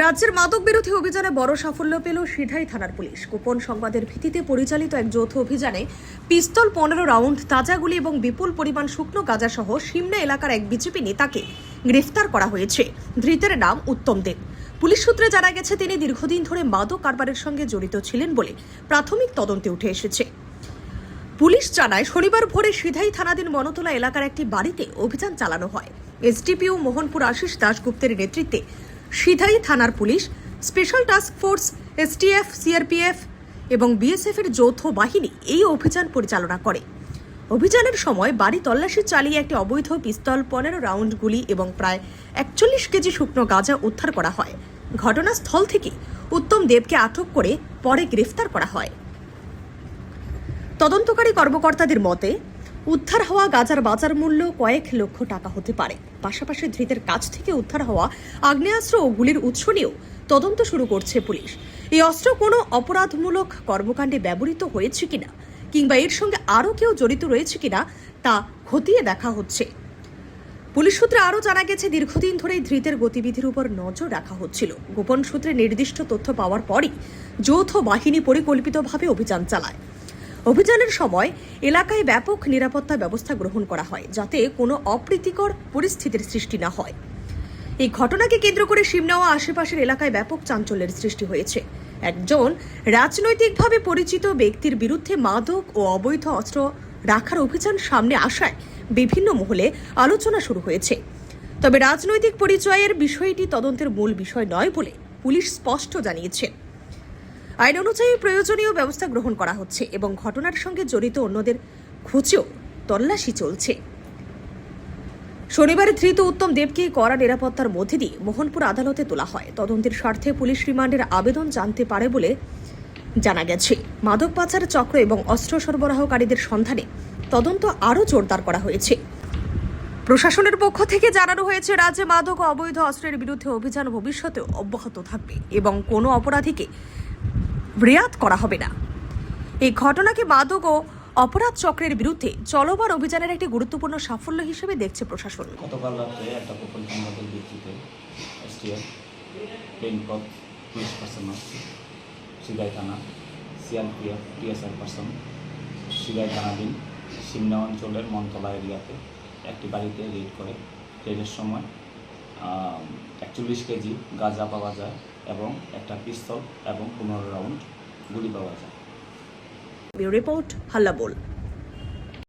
রাজ্যের মাদক বিরোধী অভিযানে বড় সাফল্য পেল সিধাই থানার পুলিশ। গোপন সংবাদের ভিত্তিতে পরিচালিত এক যৌথ অভিযানে পিস্তল 15 রাউন্ড, তাজা গুলি এবং বিপুল পরিমাণ শুকনো গাঁজা সহ সিমনা এলাকার এক বিজেপি নেতাকে গ্রেফতার করা হয়েছে। ধৃতের নাম উত্তম দেব। পুলিশ সূত্রে জানা গেছে তিনি দীর্ঘদিন ধরে মাদক কারবারের সঙ্গে জড়িত ছিলেন বলে প্রাথমিক তদন্তে উঠে এসেছে। পুলিশ জানায়, শনিবার ভোরে সিধাই থানাধীন মনতলা এলাকার একটি বাড়িতে অভিযান চালানো হয়। এসডিপিও মোহনপুর আশিস দাশগুপ্তের নেতৃত্বে সিধাই থানার police, special task force, STF, CRPF এবং বিএসএফ এর যৌথ বাহিনী এই অভিযান পরিচালনা করে। অভিযানের সময় বাড়ি তল্লাশি চালিয়ে একটি অবৈধ পিস্তল, 15 রাউন্ড গুলি এবং প্রায় 41 কেজি শুকনো গাঁজা উদ্ধার করা হয়। ঘটনাস্থল থেকে উত্তম দেবকে আটক করে পরে গ্রেফতার করা হয়। তদন্তকারী কর্মকর্তাদের মতে, উদ্ধার হওয়া গাঁজার বাজার মূল্য কয়েক লক্ষ টাকা হতে পারে। পাশাপাশি ধৃতের কাছ থেকে উদ্ধার হওয়া আগ্নেয়াস্ত্র ও গুলির উৎস নিয়েও তদন্ত শুরু করছে পুলিশ। এই অস্ত্র কোনো অপরাধমূলক কর্মকাণ্ডে ব্যবহৃত হয়েছে কিনা কিংবা এর সঙ্গে আরও কেউ জড়িত রয়েছে কিনা তা খতিয়ে দেখা হচ্ছে। পুলিশ সূত্রে আরও জানা গেছে, দীর্ঘদিন ধরেই ধৃতের গতিবিধির উপর নজর রাখা হচ্ছিল। গোপন সূত্রে নির্দিষ্ট তথ্য পাওয়ার পরই যৌথ বাহিনী পরিকল্পিতভাবে অভিযান চালায়। অভিযানের সময় এলাকায় ব্যাপক নিরাপত্তা ব্যবস্থা গ্রহণ করা হয়, যাতে কোনো অপ্রীতিকর পরিস্থিতির সৃষ্টি না হয়। এই ঘটনাকে কেন্দ্র করে সিমনা ও আশেপাশের এলাকায় ব্যাপক চাঞ্চল্যের সৃষ্টি হয়েছে। একজন রাজনৈতিকভাবে পরিচিত ব্যক্তির বিরুদ্ধে মাদক ও অবৈধ অস্ত্র রাখার অভিযান সামনে আসায় বিভিন্ন মহলে আলোচনা শুরু হয়েছে। তবে রাজনৈতিক পরিচয়ের বিষয়টি তদন্তের মূল বিষয় নয় বলে পুলিশ স্পষ্ট জানিয়েছে। আইন অনুযায়ী প্রয়োজনীয় ব্যবস্থা গ্রহণ করা হচ্ছে এবং ঘটনার সঙ্গে জড়িত অন্যদের খুঁজেও তল্লাশি চলছে। শনিবার ধৃত উত্তম দেবকে কড়া নিরাপত্তার মধ্যে দিয়ে মোহনপুর আদালতে তোলা হয়। তদন্তের স্বার্থে পুলিশ রিমান্ডের আবেদন জানতে পারে বলে জানা গেছে। মাদক পাচার চক্র এবং অস্ত্র সরবরাহকারীদের সন্ধানে তদন্ত আরও জোরদার করা হয়েছে। প্রশাসনের পক্ষ থেকে জানানো হয়েছে, রাজ্যে মাদক ও অবৈধ অস্ত্রের বিরুদ্ধে অভিযান ভবিষ্যতেও অব্যাহত থাকবে এবং কোনো অপরাধীকে রেয়াত করা হবে না। এই ঘটনাকে মাদক ও অপরাধ চক্রের বিরুদ্ধে চলমান অভিযানের একটি গুরুত্বপূর্ণ সাফল্য হিসেবে দেখছে প্রশাসন। গতকাল রাত্রে একটা গোপন সংবাদের ভিত্তিতে এসটিএফ, প্লেনপথ পুলিশ পার্সোনাল, সিধাই থানা, সিআরপিএফ, টিএসআর পার্সন, সিধাই থানাধীন সিমনা অঞ্চলের মনতলা এরিয়াতে একটি বাড়িতে রেড করে। রেডের সময় 41 কেজি গাঁজা পাওয়া যায় এবং একটা পিস্তল এবং 15 রাউন্ড গুলি পাওয়া যায়। রিপোর্ট হাল্লা বল।